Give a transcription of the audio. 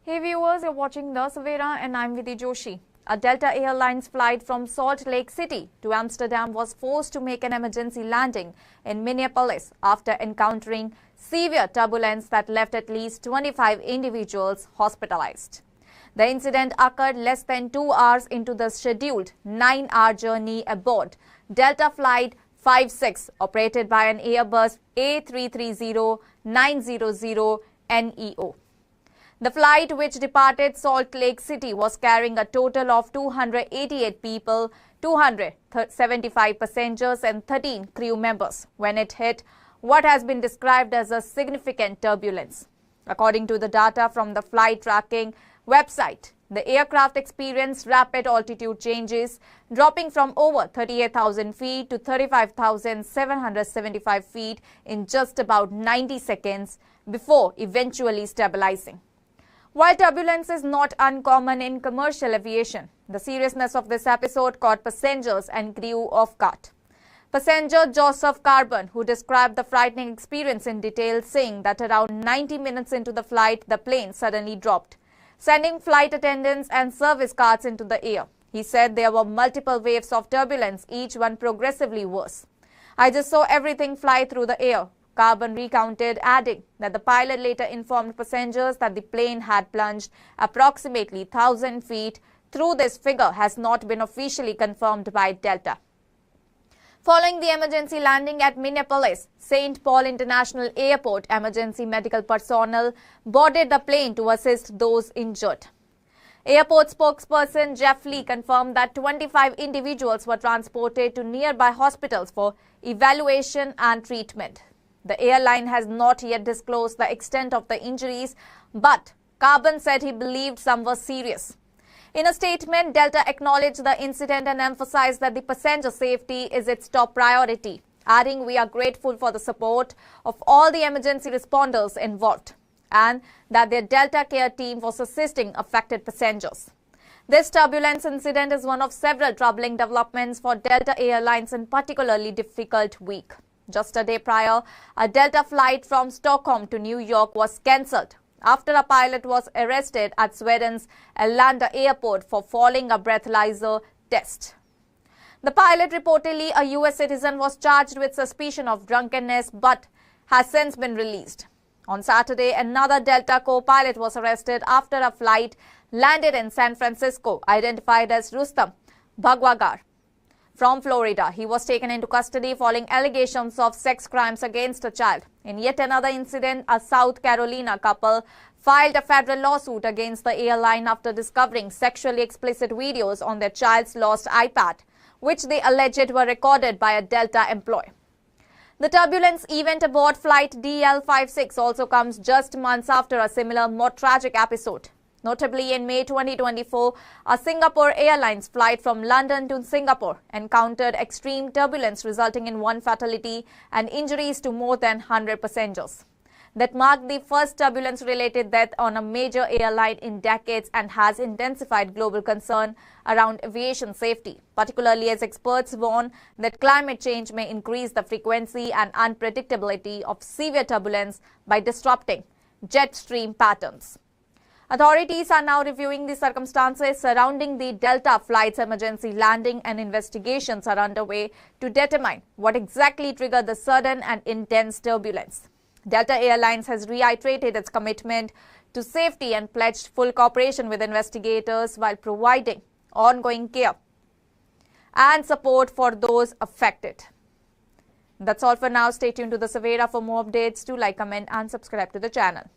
Hey viewers, you're watching The Savera and I'm Vidhi Joshi. A Delta Airlines flight from Salt Lake City to Amsterdam was forced to make an emergency landing in Minneapolis after encountering severe turbulence that left at least 25 individuals hospitalized. The incident occurred less than 2 hours into the scheduled 9-hour journey aboard Delta Flight 56 operated by an Airbus A330-900 NEO. The flight, which departed Salt Lake City, was carrying a total of 288 people, 275 passengers and 13 crew members when it hit what has been described as a significant turbulence. According to the data from the flight tracking website, the aircraft experienced rapid altitude changes, dropping from over 38,000 feet to 35,775 feet in just about 90 seconds before eventually stabilizing. While turbulence is not uncommon in commercial aviation, the seriousness of this episode caught passengers and crew off guard. Passenger Joseph Carbon, who described the frightening experience in detail, saying that around 90 minutes into the flight, the plane suddenly dropped, sending flight attendants and service cars into the air. He said there were multiple waves of turbulence, each one progressively worse. "I just saw everything fly through the air," Carbon recounted, adding that the pilot later informed passengers that the plane had plunged approximately 1,000 feet. Though this figure has not been officially confirmed by Delta. Following the emergency landing at Minneapolis St. Paul International Airport, emergency medical personnel boarded the plane to assist those injured. Airport spokesperson Jeff Lee confirmed that 25 individuals were transported to nearby hospitals for evaluation and treatment. The airline has not yet disclosed the extent of the injuries, but Carbon said he believed some were serious. In a statement, Delta acknowledged the incident and emphasized that the passenger safety is its top priority, adding, "We are grateful for the support of all the emergency responders involved," and that their Delta Care team was assisting affected passengers. This turbulence incident is one of several troubling developments for Delta Airlines in a particularly difficult week. Just a day prior, a Delta flight from Stockholm to New York was cancelled after a pilot was arrested at Sweden's Arlanda airport for failing a breathalyzer test. The pilot, reportedly a US citizen, was charged with suspicion of drunkenness but has since been released. On Saturday, another Delta co-pilot was arrested after a flight landed in San Francisco, identified as Rustam Bhagwagar from Florida. He was taken into custody following allegations of sex crimes against a child. In yet another incident, a South Carolina couple filed a federal lawsuit against the airline after discovering sexually explicit videos on their child's lost iPad, which they alleged were recorded by a Delta employee. The turbulence event aboard flight DL56 also comes just months after a similar, more tragic episode. Notably, in May 2024, a Singapore Airlines flight from London to Singapore encountered extreme turbulence, resulting in 1 fatality and injuries to more than 100 passengers. That marked the first turbulence-related death on a major airline in decades and has intensified global concern around aviation safety, particularly as experts warn that climate change may increase the frequency and unpredictability of severe turbulence by disrupting jet stream patterns. Authorities are now reviewing the circumstances surrounding the Delta flight's emergency landing, and investigations are underway to determine what exactly triggered the sudden and intense turbulence. Delta Airlines has reiterated its commitment to safety and pledged full cooperation with investigators while providing ongoing care and support for those affected. That's all for now. Stay tuned to The Savera for more updates. Do like, comment and subscribe to the channel.